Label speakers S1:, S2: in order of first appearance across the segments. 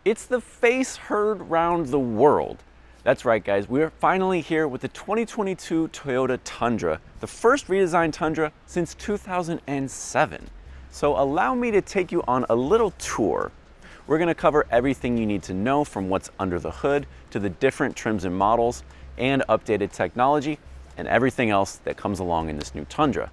S1: It's the face heard round the world. That's right, guys. We're finally here with the 2022 Toyota Tundra, the first redesigned Tundra since 2007. So allow me to take you on a little tour. We're going to cover everything you need to know, from what's under the hood to the different trims and models and updated technology and everything else that comes along in this new Tundra.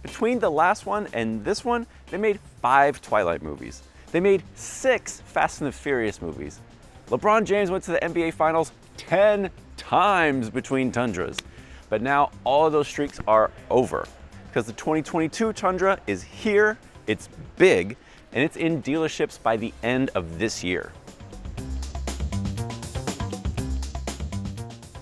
S1: Between the last one and this one, they made 5 Twilight movies. They made 6 Fast and the Furious movies. LeBron James went to the NBA Finals 10 times between Tundras. But now all of those streaks are over because the 2022 Tundra is here, it's big, and it's in dealerships by the end of this year.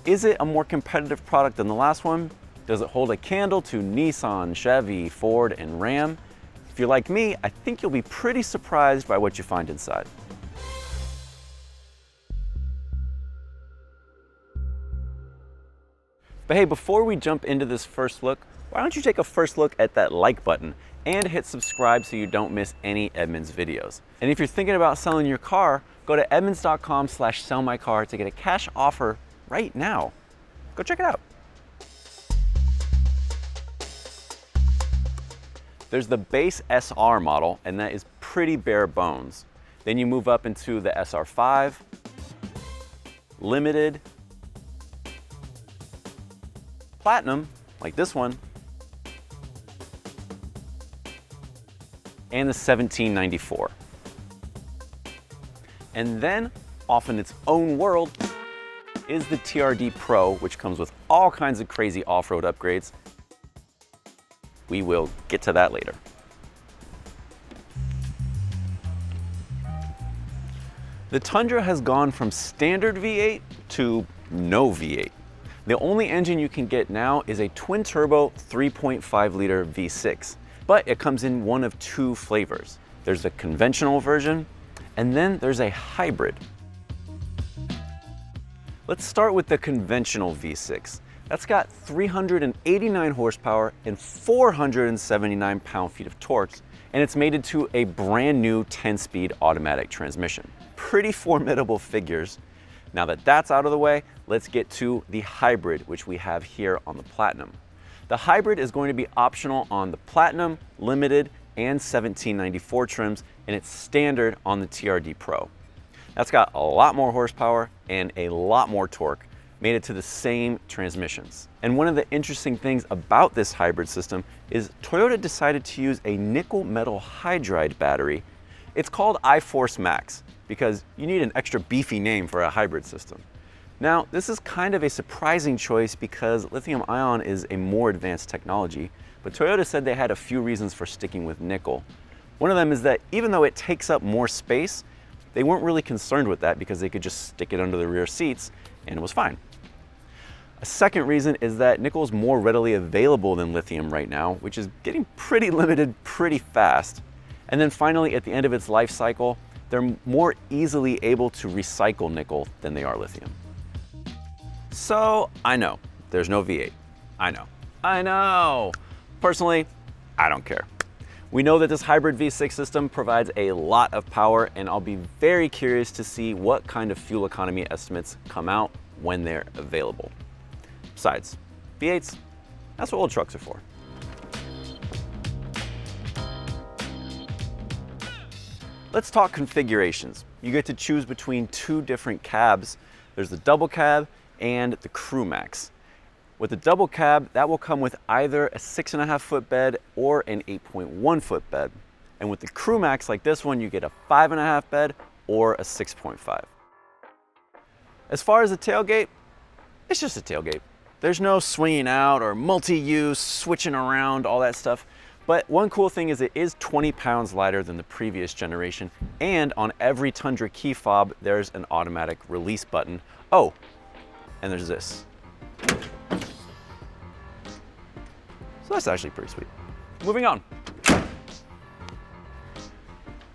S1: Is it a more competitive product than the last one? Does it hold a candle to Nissan, Chevy, Ford, and Ram? If you're like me, I think you'll be pretty surprised by what you find inside. But hey, before we jump into this first look, why don't you take a first look at that like button and hit subscribe so you don't miss any Edmunds videos. And if you're thinking about selling your car, go to edmunds.com/sellmycar to get a cash offer right now. Go check it out. There's the base SR model, and that is pretty bare bones. Then you move up into the SR5, Limited, Platinum, like this one, and the 1794. And then, off in its own world, is the TRD Pro, which comes with all kinds of crazy off-road upgrades. We will get to that later. The Tundra has gone from standard V8 to no V8. The only engine you can get now is a twin-turbo 3.5 liter V6, but it comes in one of 2 flavors. There's a conventional version, and then there's a hybrid. Let's start with the conventional V6. That's got 389 horsepower and 479 pound-feet of torque, and it's mated to a brand new 10-speed automatic transmission. Pretty formidable figures. Now that that's out of the way, let's get to the hybrid, which we have here on the Platinum. The hybrid is going to be optional on the Platinum, Limited, and 1794 trims, and it's standard on the TRD Pro. That's got a lot more horsepower and a lot more torque, made it to the same transmissions. And one of the interesting things about this hybrid system is Toyota decided to use a nickel metal hydride battery. It's called iForce Max because you need an extra beefy name for a hybrid system. Now, this is kind of a surprising choice because lithium ion is a more advanced technology, but Toyota said they had a few reasons for sticking with nickel. One of them is that even though it takes up more space, they weren't really concerned with that because they could just stick it under the rear seats and it was fine. A second reason is that nickel is more readily available than lithium right now, which is getting pretty limited pretty fast. And then finally, at the end of its life cycle, they're more easily able to recycle nickel than they are lithium. So I know, there's no V8. I know. Personally, I don't care. We know that this hybrid V6 system provides a lot of power, and I'll be very curious to see what kind of fuel economy estimates come out when they're available. Besides, V8s, that's what old trucks are for. Let's talk configurations. You get to choose between 2 different cabs. There's the double cab and the Crew Max. With the double cab, that will come with either a 6.5-foot bed or an 8.1-foot bed. And with the Crew Max like this one, you get a 5.5 bed or a 6.5. As far as the tailgate, it's just a tailgate. There's no swinging out or multi-use, switching around, all that stuff. But one cool thing is it is 20 pounds lighter than the previous generation, and on every Tundra key fob, there's an automatic release button. Oh, and there's this. So that's actually pretty sweet. Moving on.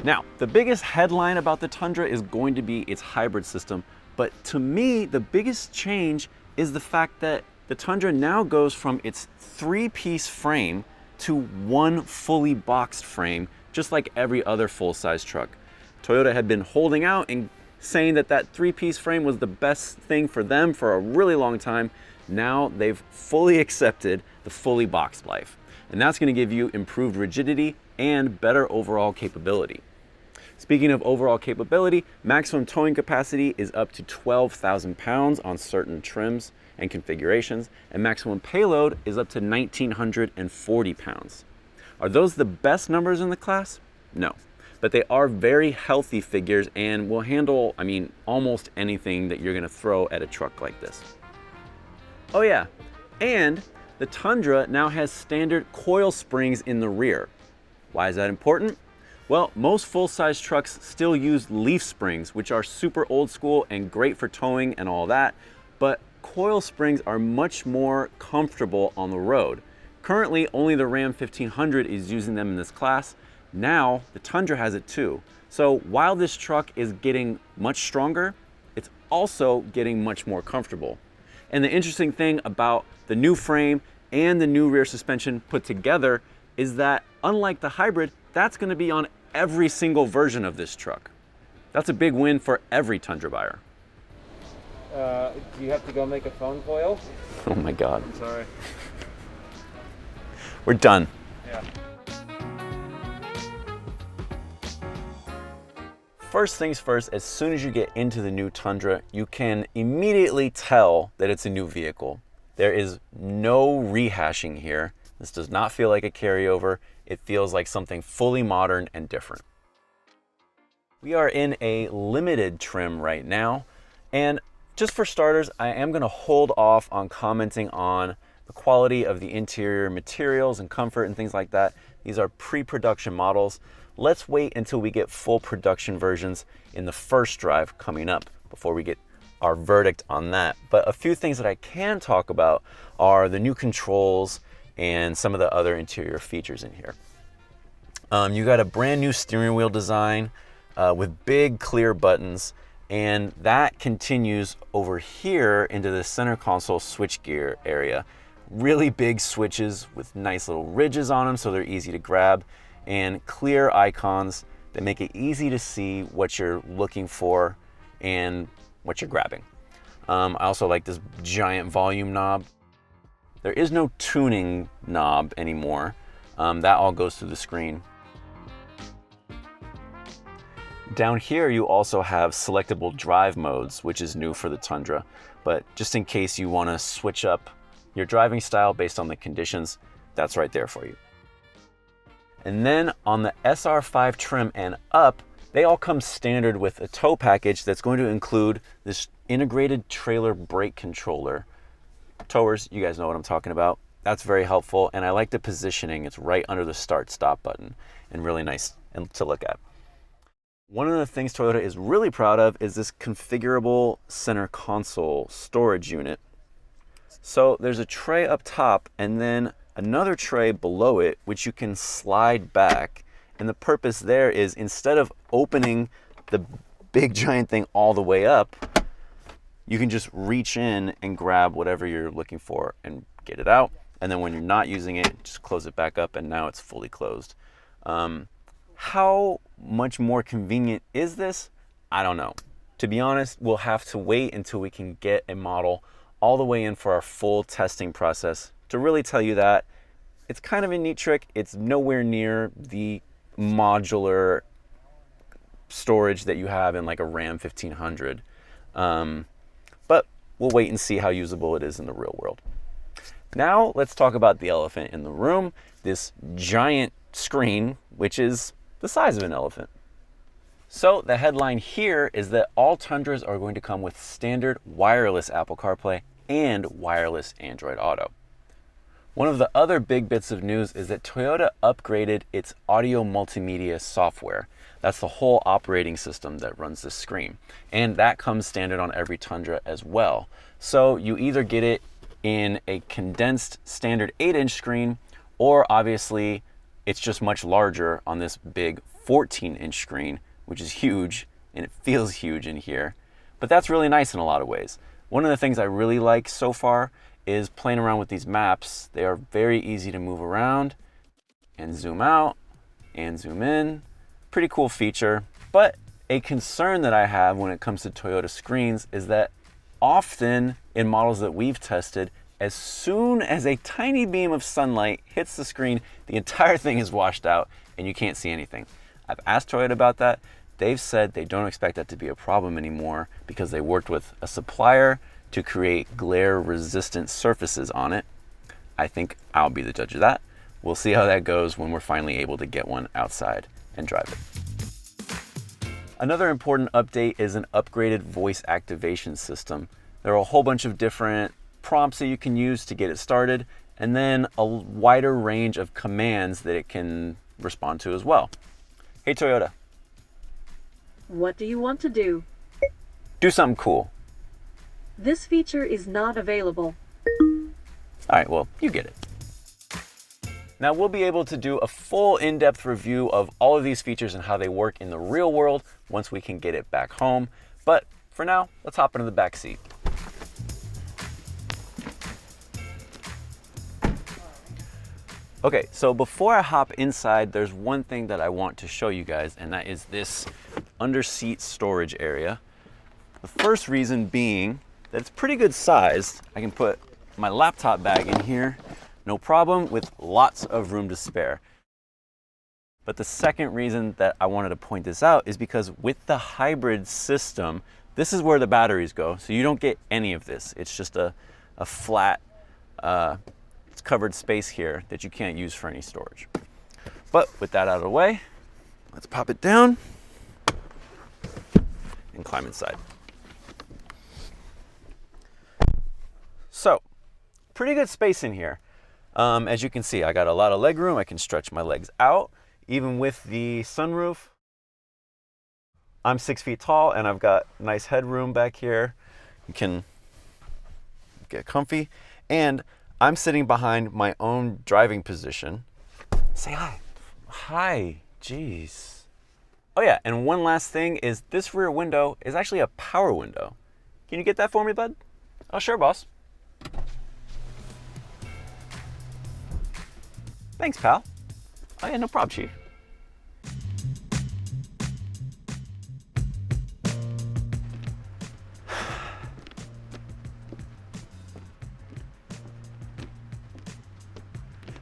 S1: Now, the biggest headline about the Tundra is going to be its hybrid system, But to me, the biggest change is the fact that the Tundra now goes from its 3-piece frame to one fully boxed frame, just like every other full-size truck. Toyota had been holding out and saying that that 3-piece frame was the best thing for them for a really long time. Now they've fully accepted the fully boxed life. And that's gonna give you improved rigidity and better overall capability. Speaking of overall capability, maximum towing capacity is up to 12,000 pounds on certain trims and configurations, and maximum payload is up to 1,940 pounds. Are those the best numbers in the class? No, but they are very healthy figures and will handle, almost anything that you're gonna throw at a truck like this. Oh yeah, and the Tundra now has standard coil springs in the rear. Why is that important? Well, most full-size trucks still use leaf springs, which are super old school and great for towing and all that, but coil springs are much more comfortable on the road. Currently, only the Ram 1500 is using them in this class. Now, the Tundra has it too. So while this truck is getting much stronger, it's also getting much more comfortable. And the interesting thing about the new frame and the new rear suspension put together is that, unlike the hybrid, that's going to be on every single version of this truck. That's a big win for every Tundra buyer.
S2: Do you have to go make a phone coil?
S1: Oh my God.
S2: I'm sorry.
S1: We're done.
S2: Yeah.
S1: First things first, as soon as you get into the new Tundra, you can immediately tell that it's a new vehicle. There is no rehashing here. This does not feel like a carryover. It feels like something fully modern and different. We are in a limited trim right now, and just for starters, I am going to hold off on commenting on the quality of the interior materials and comfort and things like that. These are pre-production models. Let's wait until we get full production versions in the first drive coming up before we get our verdict on that. But a few things that I can talk about are the new controls and some of the other interior features in here. You got a brand new steering wheel design with big clear buttons, and that continues over here into the center console switchgear area. Really big switches with nice little ridges on them so they're easy to grab, and clear icons that make it easy to see what you're looking for and what you're grabbing. I also like this giant volume knob. There is no tuning knob anymore. That all goes through the screen. Down here, you also have selectable drive modes, which is new for the Tundra. But just in case you want to switch up your driving style based on the conditions, that's right there for you. And then on the SR5 trim and up, they all come standard with a tow package that's going to include this integrated trailer brake controller. Towers, you guys know what I'm talking about. That's very helpful, and I like the positioning. It's right under the start-stop button and really nice to look at. One of the things Toyota is really proud of is this configurable center console storage unit. So there's a tray up top and then another tray below it, which you can slide back. And the purpose there is, instead of opening the big giant thing all the way up, you can just reach in and grab whatever you're looking for and get it out. And then when you're not using it, just close it back up, and now it's fully closed. How much more convenient is this? I don't know. To be honest, we'll have to wait until we can get a model all the way in for our full testing process to really tell you that. It's kind of a neat trick. It's nowhere near the modular storage that you have in like a Ram 1500. But we'll wait and see how usable it is in the real world. Now let's talk about the elephant in the room, this giant screen, which is the size of an elephant. So the headline here is that all Tundras are going to come with standard wireless Apple CarPlay and wireless Android Auto. One of the other big bits of news is that Toyota upgraded its audio multimedia software. That's the whole operating system that runs the screen. And that comes standard on every Tundra as well. So you either get it in a condensed standard 8-inch screen, or obviously it's just much larger on this big 14-inch screen, which is huge, and it feels huge in here. But that's really nice in a lot of ways. One of the things I really like so far is playing around with these maps. They are very easy to move around and zoom out and zoom in. Pretty cool feature. But a concern that I have when it comes to Toyota screens is that often in models that we've tested, as soon as a tiny beam of sunlight hits the screen, the entire thing is washed out and you can't see anything. I've asked Toyota about that. They've said they don't expect that to be a problem anymore because they worked with a supplier to create glare-resistant surfaces on it. I think I'll be the judge of that. We'll see how that goes when we're finally able to get one outside and drive it. Another important update is an upgraded voice activation system. There are a whole bunch of different prompts that you can use to get it started, and then a wider range of commands that it can respond to as well. Hey Toyota.
S3: What do you want to do?
S1: Do something cool.
S3: This feature is not available.
S1: All right, well, you get it. Now we'll be able to do a full in-depth review of all of these features and how they work in the real world once we can get it back home. But for now, let's hop into the back seat. Okay, so before I hop inside, there's one thing that I want to show you guys, and that is this under-seat storage area. The first reason being that it's pretty good sized. I can put my laptop bag in here, no problem, with lots of room to spare. But the second reason that I wanted to point this out is because with the hybrid system, this is where the batteries go, so you don't get any of this. It's just a flat, covered space here that you can't use for any storage. But with that out of the way, let's pop it down and climb inside. So, pretty good space in here. As you can see, I got a lot of leg room. I can stretch my legs out. Even with the sunroof, I'm 6 feet tall and I've got nice headroom back here. You can get comfy. And I'm sitting behind my own driving position. Say hi. Hi, jeez. Oh yeah, and one last thing is this rear window is actually a power window. Can you get that for me, bud? Oh, sure, boss. Thanks, pal. Oh yeah, no problem, Chief.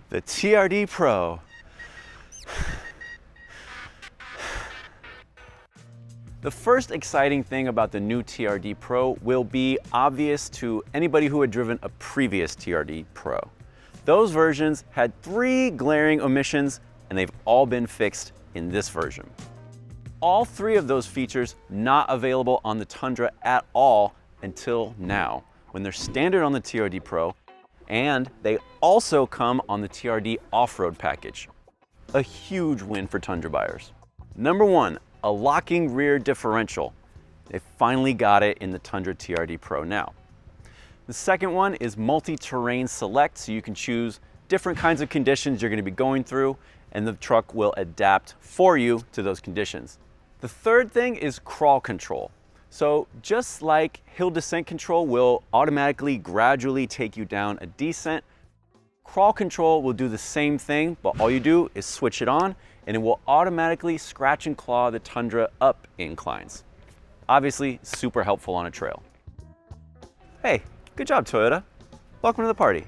S1: The TRD Pro. The first exciting thing about the new TRD Pro will be obvious to anybody who had driven a previous TRD Pro. Those versions had 3 glaring omissions, and they've all been fixed in this version. All 3 of those features not available on the Tundra at all until now, when they're standard on the TRD Pro, and they also come on the TRD off-road package. A huge win for Tundra buyers. Number 1, a locking rear differential. They finally got it in the Tundra TRD Pro now. The second one is multi-terrain select, so you can choose different kinds of conditions you're going to be going through, and the truck will adapt for you to those conditions. The third thing is crawl control. So just like hill descent control will automatically gradually take you down a descent, crawl control will do the same thing, but all you do is switch it on and it will automatically scratch and claw the Tundra up inclines. Obviously, super helpful on a trail. Hey, good job, Toyota. Welcome to the party.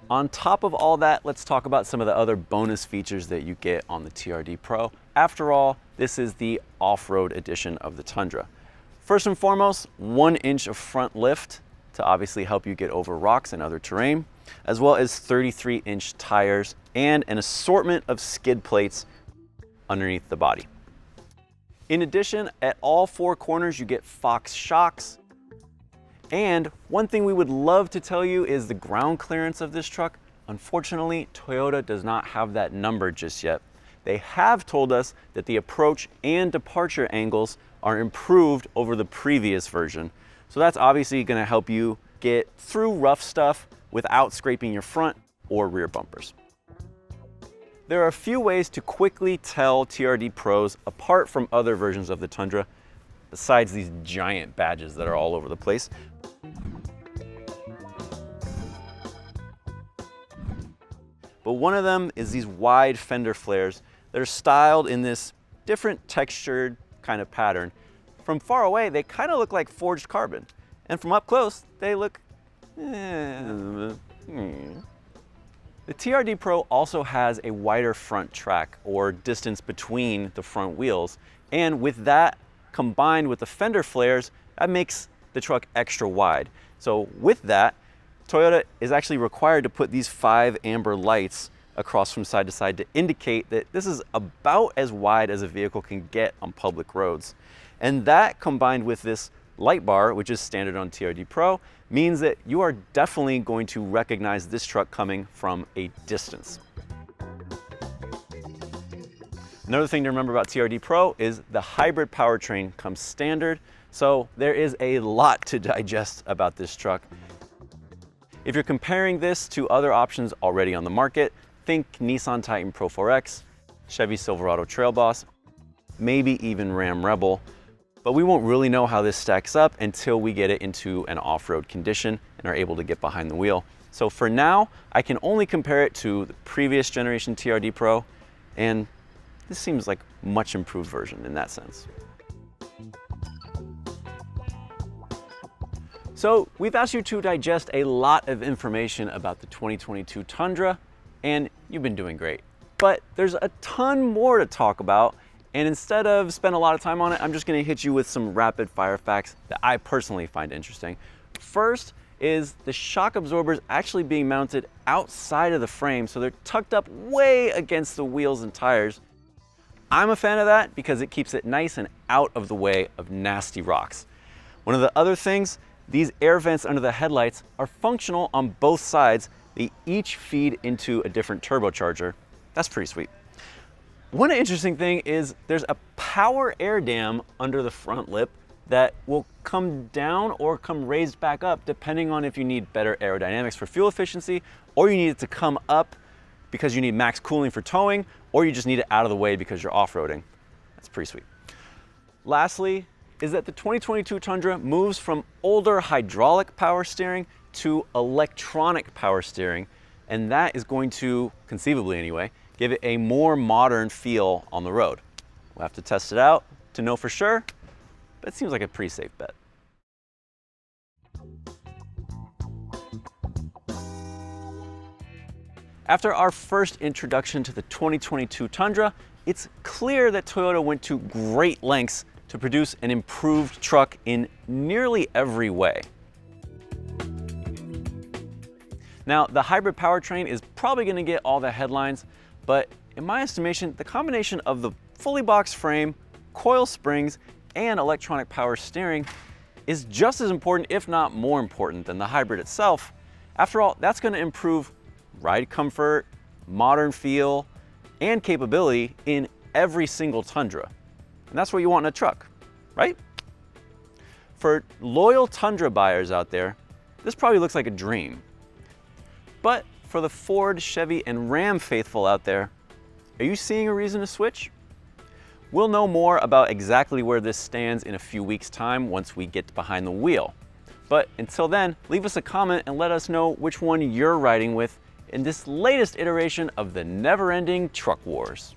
S1: On top of all that, let's talk about some of the other bonus features that you get on the TRD Pro. After all, this is the off-road edition of the Tundra. First and foremost, 1 inch of front lift to obviously help you get over rocks and other terrain, as well as 33-inch tires and an assortment of skid plates underneath the body. In addition, at all 4 corners, you get Fox shocks. And one thing we would love to tell you is the ground clearance of this truck. Unfortunately, Toyota does not have that number just yet. They have told us that the approach and departure angles are improved over the previous version. So that's obviously going to help you get through rough stuff without scraping your front or rear bumpers. There are a few ways to quickly tell TRD Pros apart from other versions of the Tundra. besides these giant badges that are all over the place. But one of them is these wide fender flares that are styled in this different textured kind of pattern. From far away, they kind of look like forged carbon. And from up close, they look, The TRD Pro also has a wider front track, or distance between the front wheels. And with that, combined with the fender flares, that makes the truck extra wide. So with that, Toyota is actually required to put these 5 amber lights across from side to side to indicate that this is about as wide as a vehicle can get on public roads. And that, combined with this light bar, which is standard on TRD Pro, means that you are definitely going to recognize this truck coming from a distance. Another thing to remember about TRD Pro is the hybrid powertrain comes standard, so there is a lot to digest about this truck. If you're comparing this to other options already on the market, think Nissan Titan Pro 4X, Chevy Silverado Trail Boss, maybe even Ram Rebel. But we won't really know how this stacks up until we get it into an off-road condition and are able to get behind the wheel. So for now, I can only compare it to the previous generation TRD Pro, and this seems like a much improved version in that sense. So we've asked you to digest a lot of information about the 2022 Tundra, and you've been doing great. But there's a ton more to talk about, and instead of spend a lot of time on it, I'm just gonna hit you with some rapid fire facts that I personally find interesting. First is the shock absorbers actually being mounted outside of the frame, so they're tucked up way against the wheels and tires. I'm a fan of that because it keeps it nice and out of the way of nasty rocks. One of the other things, these air vents under the headlights are functional on both sides. They each feed into a different turbocharger. That's pretty sweet. One interesting thing is there's a power air dam under the front lip that will come down or come raised back up depending on if you need better aerodynamics for fuel efficiency, or you need it to come up because you need max cooling for towing, or you just need it out of the way because you're off-roading. That's pretty sweet. Lastly is that the 2022 Tundra moves from older hydraulic power steering to electronic power steering, and that is going to, conceivably anyway, give it a more modern feel on the road. We'll have to test it out to know for sure, but it seems like a pretty safe bet. After our first introduction to the 2022 Tundra, it's clear that Toyota went to great lengths to produce an improved truck in nearly every way. Now, the hybrid powertrain is probably going to get all the headlines, but in my estimation, the combination of the fully boxed frame, coil springs, and electronic power steering is just as important, if not more important, than the hybrid itself. After all, that's going to improve ride comfort, modern feel, and capability in every single Tundra. And that's what you want in a truck, right? For loyal Tundra buyers out there, this probably looks like a dream. But for the Ford, Chevy, and Ram faithful out there, are you seeing a reason to switch? We'll know more about exactly where this stands in a few weeks' time once we get behind the wheel. But until then, leave us a comment and let us know which one you're riding with in this latest iteration of the never-ending truck wars.